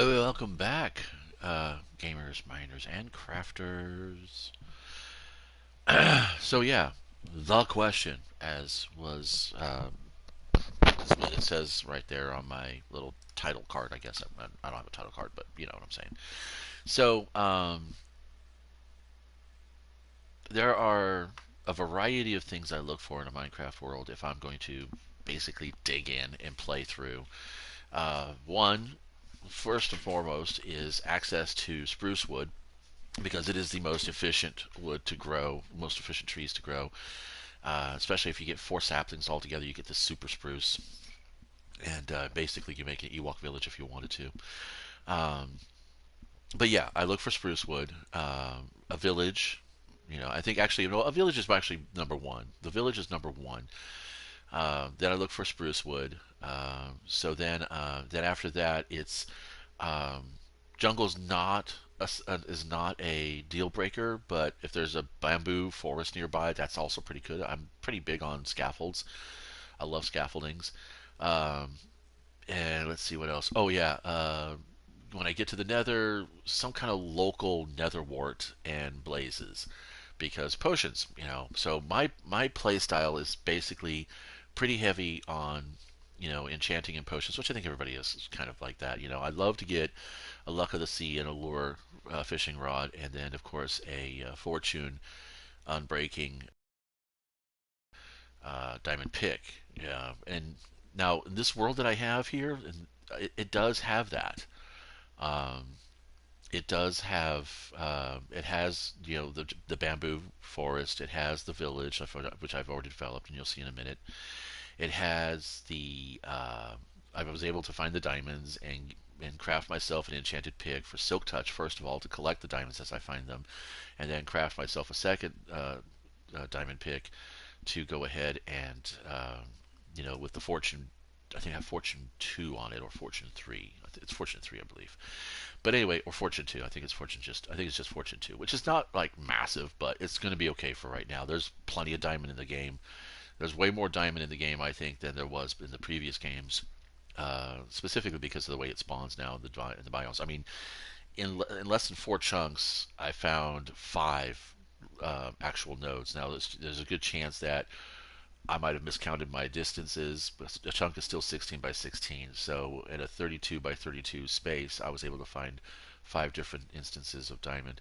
Welcome back, gamers, miners, and crafters. So yeah, the question, as was, as it says right there on my little title card. I guess I don't have a title card, but you know what I'm saying. So there are a variety of things I look for in a Minecraft world if I'm going to basically dig in and play through. One, first and foremost, is access to spruce wood because it is the most efficient wood to grow, most efficient trees to grow. Especially if you get four saplings all together, you get this super spruce, and basically you make an Ewok village if you wanted to. Um, but yeah, I look for spruce wood. A village, I think actually, a village is actually number one. The village is number one. Then I look for spruce wood. Then after that, it's um, jungle's not is not a deal breaker, but if there's a bamboo forest nearby, that's also pretty good. I'm pretty big on scaffolds. I love scaffoldings. Um, and let's see what else. Oh yeah, when I get to the Nether, some kind of local Nether wart and blazes, because potions. So my play style is basically pretty heavy on enchanting and potions, which I think everybody is kind of like that. I love to get a luck of the sea and a lure fishing rod, and then of course a fortune unbreaking diamond pick. Yeah, and now in this world that I have here, it does have that. Um, it does have it has the bamboo forest. It has the village, which I've already developed, and you'll see in a minute. It has the I was able to find the diamonds and craft myself an enchanted pick for silk touch first of all to collect the diamonds as I find them, and then craft myself a second diamond pick to go ahead and with the fortune. I think I have Fortune 2 on it, or Fortune 3. It's Fortune 3, I believe. But anyway, or Fortune 2. I think it's just Fortune 2, which is not like massive, but it's going to be okay for right now. There's plenty of diamond in the game. There's way more diamond in the game, I think, than there was in the previous games. Specifically because of the way it spawns now in the biomes. I mean, in less than four chunks, I found five actual nodes. Now, there's a good chance that I might have miscounted my distances, but a chunk is still 16 by 16. So in a 32 by 32 space, I was able to find five different instances of diamond.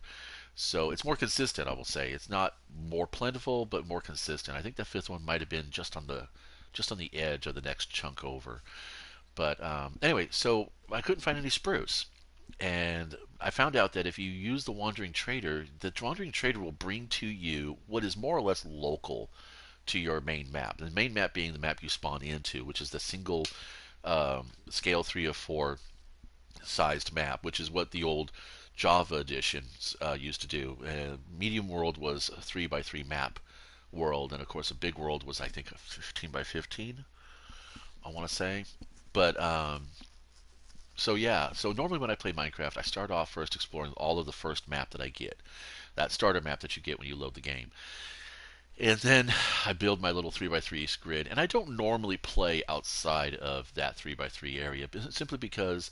So it's more consistent, I will say. It's not more plentiful, but more consistent. I think the fifth one might have been just on the edge of the next chunk over. But anyway, so I couldn't find any spruce. And I found out that if you use the Wandering Trader will bring to you what is more or less local to your main map. The main map being the map you spawn into, which is the single scale 3 of 4 sized map, which is what the old Java editions used to do. Medium World was a 3 by 3 map world, and of course a big world was I think a 15 by 15. I want to say, but so yeah. So normally when I play Minecraft, I start off first exploring all of the first map that I get, that starter map that you get when you load the game. And then I build my little 3 by 3 grid, and I don't normally play outside of that 3 by 3 area simply because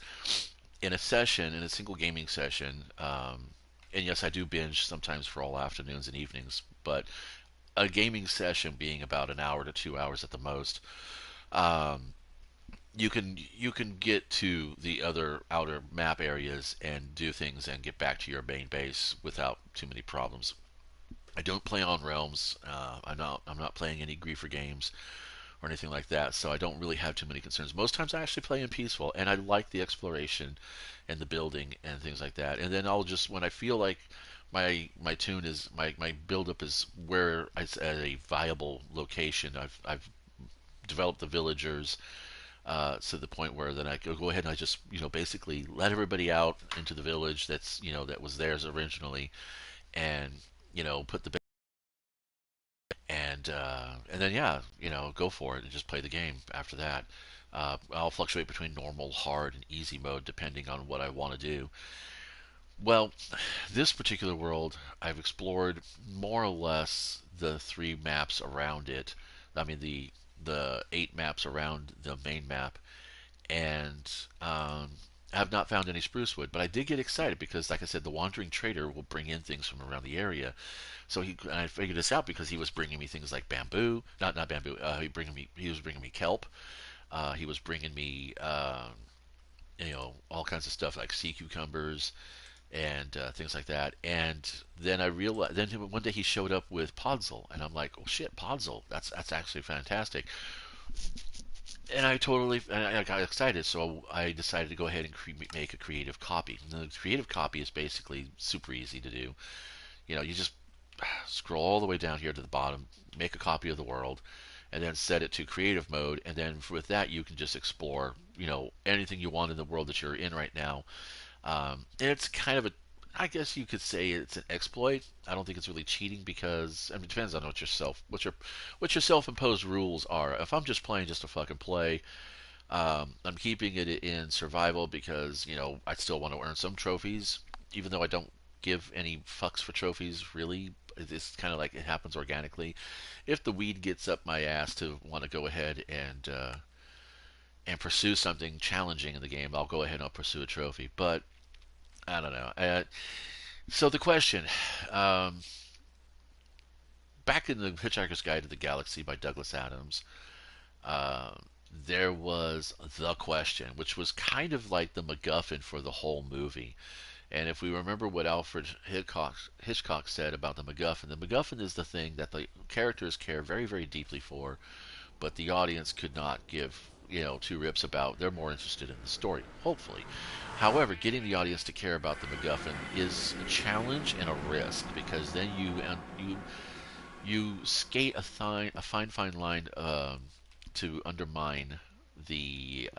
in a single gaming session, and yes, I do binge sometimes for all afternoons and evenings, but a gaming session being about an hour to 2 hours at the most, um, you can get to the other outer map areas and do things and get back to your main base without too many problems. I don't play on realms. I'm not playing any griefer games or anything like that, so I don't really have too many concerns. Most times I actually play in peaceful, and I like the exploration and the building and things like that. And then I'll just when I feel like my tune is my build up is where it's at a viable location. I've developed the villagers to the point where then I go ahead and I just basically let everybody out into the village that was theirs originally, and put the and then yeah, go for it and just play the game after that. I'll fluctuate between normal, hard, and easy mode depending on what I want to do. Well, this particular world, I've explored more or less the three maps around it. I mean the 8 maps around the main map, and I have not found any spruce wood, but I did get excited because, like I said, the wandering trader will bring in things from around the area. So and I figured this out because he was bringing me things like bamboo, not bamboo. He was bringing me kelp. He was bringing me all kinds of stuff like sea cucumbers and things like that. And then I realized, then one day he showed up with podzol, and I'm like, oh shit, podzol, that's actually fantastic. And I got excited, so I decided to go ahead and make a creative copy. And the creative copy is basically super easy to do. You just scroll all the way down here to the bottom, make a copy of the world, and then set it to creative mode. And then with that, you can just explore, anything you want in the world that you're in right now. And it's kind of I guess you could say it's an exploit. I don't think it's really cheating because it depends on what your self-imposed rules are. If I'm just playing just to fucking play, I'm keeping it in survival because I still want to earn some trophies, even though I don't give any fucks for trophies really. It's kind of like it happens organically. If the weed gets up my ass to want to go ahead and pursue something challenging in the game, I'll go ahead and I'll pursue a trophy. But I don't know. So the question, um, back in the Hitchhiker's Guide to the Galaxy by Douglas Adams, uh, there was the question, which was kind of like the MacGuffin for the whole movie. And if we remember what Alfred Hitchcock said about the MacGuffin is the thing that the characters care very, very deeply for, but the audience could not give two rips about. They're more interested in the story, hopefully. However, getting the audience to care about the MacGuffin is a challenge and a risk because then you skate a fine line to undermine the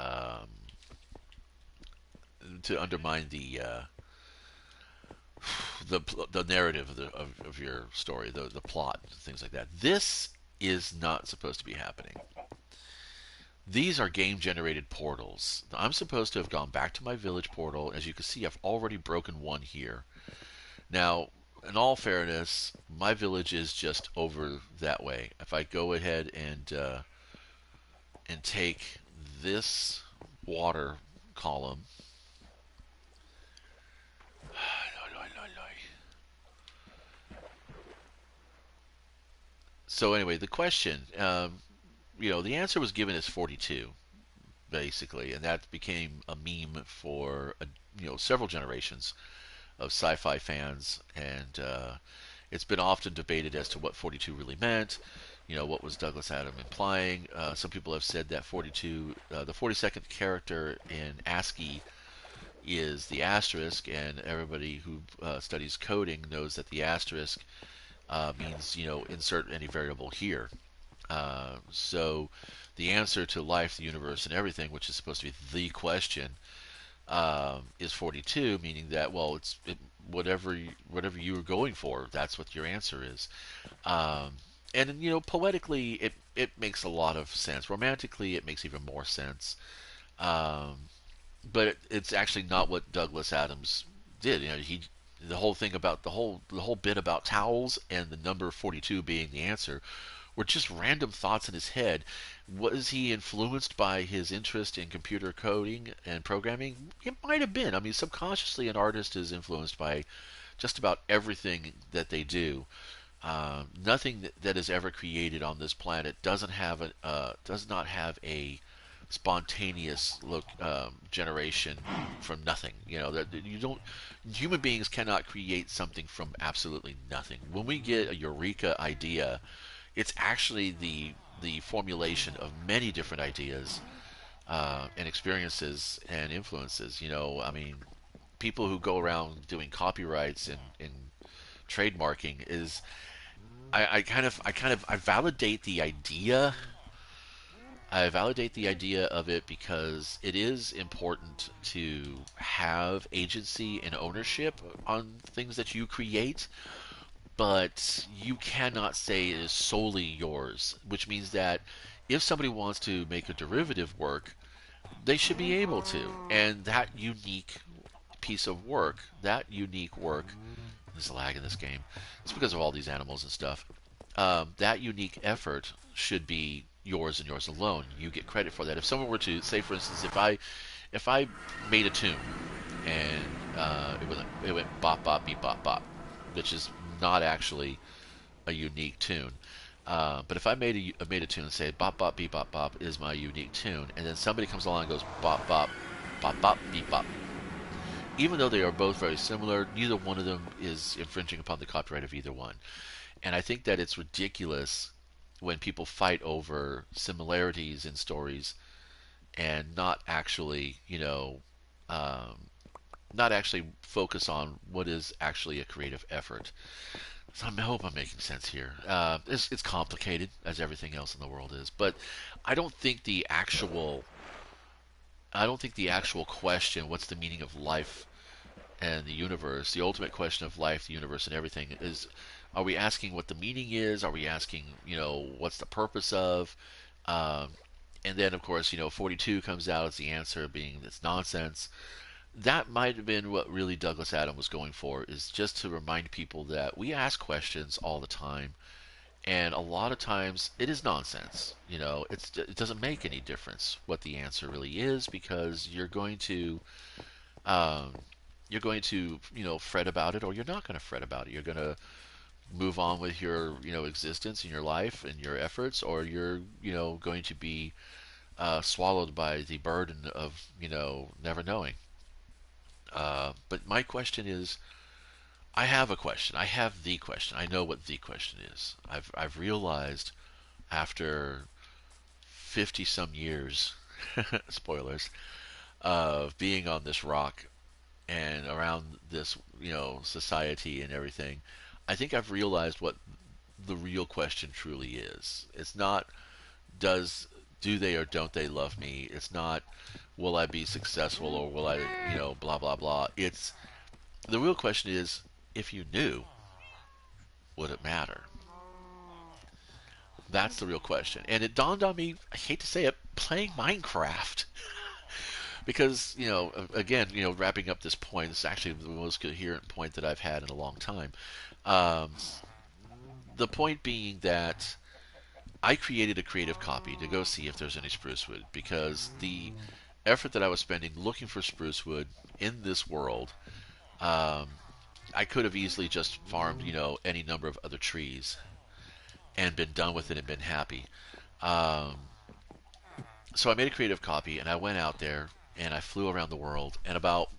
to undermine the the narrative of your story, the plot, things like that. This is not supposed to be happening. These are game generated portals. I'm supposed to have gone back to my village portal. As you can see, I've already broken one here. Now, in all fairness, my village is just over that way. If I go ahead and take this water column, so anyway, the question, the answer was given as 42, basically, and that became a meme for several generations of sci-fi fans, and it's been often debated as to what 42 really meant. What was Douglas Adams implying? Some people have said that 42, the 42nd character in ASCII is the asterisk, and everybody who studies coding knows that the asterisk means insert any variable here. So the answer to life, the universe, and everything, which is supposed to be the question, is 42, meaning that whatever you were going for, that's what your answer is. Um, and poetically, it makes a lot of sense. Romantically, it makes even more sense. Um, but it's actually not what Douglas Adams did. The whole thing about the whole bit about towels and the number 42 being the answer were just random thoughts in his head. Was he influenced by his interest in computer coding and programming? It might have been. I mean, subconsciously, an artist is influenced by just about everything that they do. Nothing that is ever created on this planet does not have a spontaneous look generation from nothing. That you don't. Human beings cannot create something from absolutely nothing. When we get a eureka idea, it's actually the formulation of many different ideas and experiences and influences. I mean, people who go around doing copyrights and trademarking is I validate the idea. I validate the idea of it because it is important to have agency and ownership on things that you create, but you cannot say it is solely yours, which means that if somebody wants to make a derivative work, they should be able to. And that unique piece of work, that unique work, there's a lag in this game. It's because of all these animals and stuff. That unique effort should be yours and yours alone. You get credit for that. If someone were to say, for instance, if I made a tune and it went bop bop beep bop bop, which is not actually a unique tune. But if I made a tune and say bop bop beep bop bop is my unique tune, and then somebody comes along and goes bop bop bop bop beep bop, even though they are both very similar, neither one of them is infringing upon the copyright of either one. And I think that it's ridiculous when people fight over similarities in stories and not actually, um, not actually focus on what is actually a creative effort. So I hope I'm making sense here. It's complicated as everything else in the world is, but I don't think the actual I don't think the actual question, what's the meaning of life and the universe, the ultimate question of life, the universe, and everything is, are we asking what the meaning is? Are we asking, what's the purpose of? Um, and then, of course, 42 comes out as the answer being this nonsense. That might have been what really Douglas Adam was going for, is just to remind people that we ask questions all the time, and a lot of times it is nonsense. It doesn't make any difference what the answer really is, because um, you're going to fret about it, or you're not going to fret about it. You're going to move on with your existence and your life and your efforts, or you're going to be swallowed by the burden of never knowing. But my question is, I have a question. I have the question. I know what the question is. I've realized after 50 some years, spoilers, of being on this rock and around this, society and everything, I think I've realized what the real question truly is. It's not does do they or don't they love me? It's not will I be successful or will I, blah blah blah. It's the real question is, if you knew, would it matter? That's the real question. And it dawned on me, I hate to say it, playing Minecraft. Because, again, wrapping up this point, this is actually the most coherent point that I've had in a long time. Um, the point being that I created a creative copy to go see if there's any spruce wood, because the effort that I was spending looking for spruce wood in this world, um, I could have easily just farmed, any number of other trees and been done with it and been happy. Um, so I made a creative copy and I went out there and I flew around the world, and about,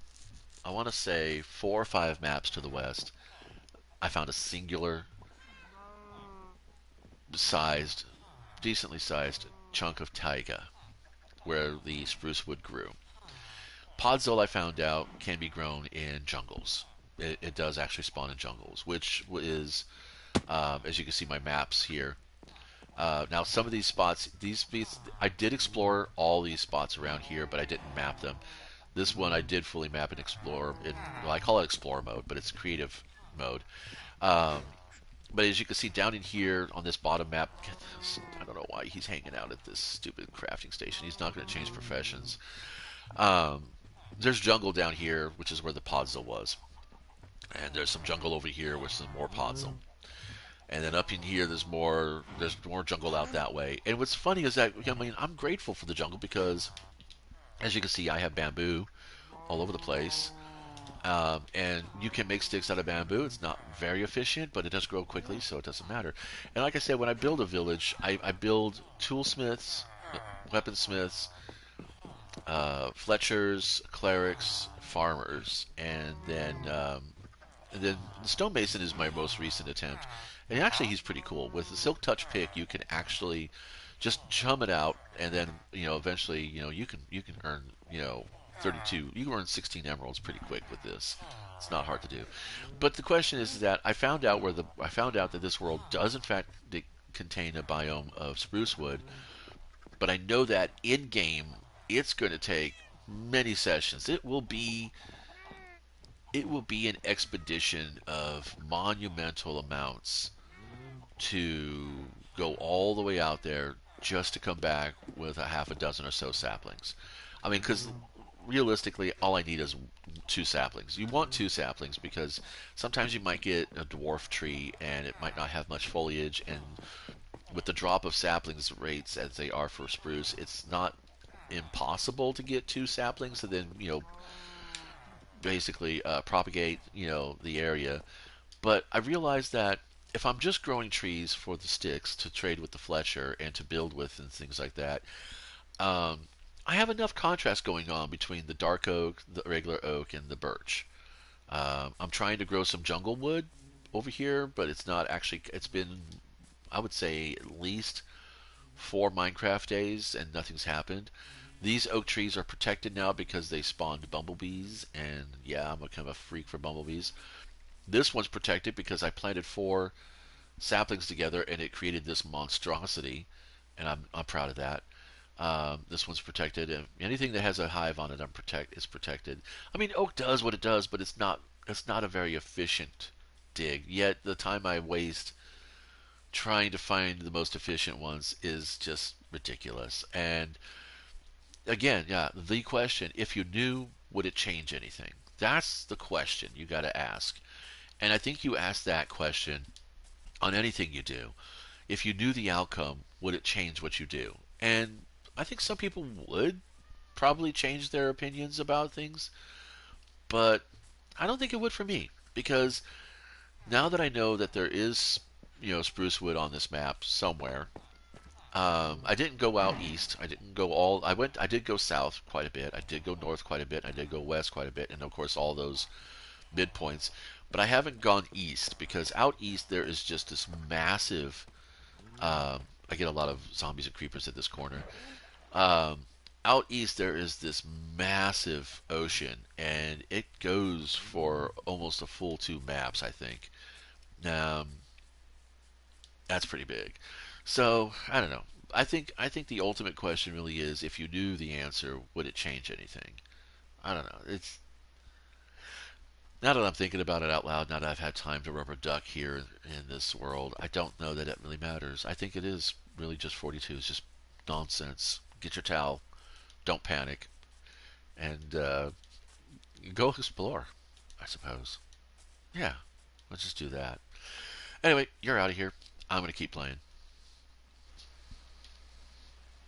I want to say, 4 or 5 maps to the west, I found a singular sized, decently sized chunk of taiga where the spruce wood grew. Podzol, I found out, can be grown in jungles. It does actually spawn in jungles, which is, as you can see my maps here. Now, some of these spots, I did explore all these spots around here, but I didn't map them. This one I did fully map and explore in, well, I call it Explorer mode, but it's creative mode. Um, but as you can see down in here on this bottom map, I don't know why he's hanging out at this stupid crafting station. He's not going to change professions. Um, there's jungle down here, which is where the Podzol was. And there's some jungle over here with some more Podzol. And then up in here, there's more jungle out that way. And what's funny is that, I mean, I'm grateful for the jungle because, as you can see, I have bamboo all over the place. And you can make sticks out of bamboo. It's not very efficient, but it does grow quickly, so it doesn't matter. And like I said, when I build a village, I build toolsmiths, weaponsmiths, fletchers, clerics, farmers, and then the stonemason is my most recent attempt. And actually, he's pretty cool. With the silk touch pick, you can actually just chum it out, and then eventually, you can earn 32. You can earn 16 emeralds pretty quick with this. It's not hard to do. But the question is that I found out that this world does in fact contain a biome of spruce wood, but I know that in game it's going to take many sessions. It will be an expedition of monumental amounts to go all the way out there just to come back with a half a dozen or so saplings. I mean, because realistically, all I need is 2 saplings. You want 2 saplings because sometimes you might get a dwarf tree and it might not have much foliage, and with the drop of saplings rates as they are for spruce, impossible to get two saplings and then basically propagate the area. But I realized that if I'm just growing trees for the sticks to trade with the Fletcher and to build with and things like that, um, I have enough contrast going on between the dark oak, the regular oak, and the birch. I'm trying to grow some jungle wood over here, but it's not actually. It's been, I would say, at least 4 Minecraft days, and nothing's happened. These oak trees are protected now because they spawned bumblebees, and yeah, I'm a kind of a freak for bumblebees. This one's protected because I planted 4 saplings together, and it created this monstrosity, and I'm proud of that. This one's protected, and anything that has a hive on it, is protected. I mean, oak does what it does, but it's not a very efficient dig. Yet the time I waste trying to find the most efficient ones is just ridiculous. And again, yeah, the question: if you knew, would it change anything? That's the question you got to ask. And I think you ask that question on anything you do. If you knew the outcome, would it change what you do? And I think some people would probably change their opinions about things, but I don't think it would for me because now that I know that there is, spruce wood on this map somewhere. I didn't go out east. I didn't go all. I went. I did go south quite a bit. I did go north quite a bit. I did go west quite a bit, and of course all those midpoints. But I haven't gone east because out east there is just this massive. I get a lot of zombies and creepers at this corner. Um, Out east there is this massive ocean, and it goes for almost a full 2 maps, I think. Um, that's pretty big. So I don't know. I think the ultimate question really is: if you knew the answer, would it change anything? I don't know. It's now that I'm thinking about it out loud. Now that I've had time to rubber duck here in this world, I don't know that it really matters. I think it is really just 42. It's just nonsense. Get your towel. Don't panic, and go explore. I suppose. Yeah. Let's just do that. Anyway, you're out of here. I'm gonna keep playing.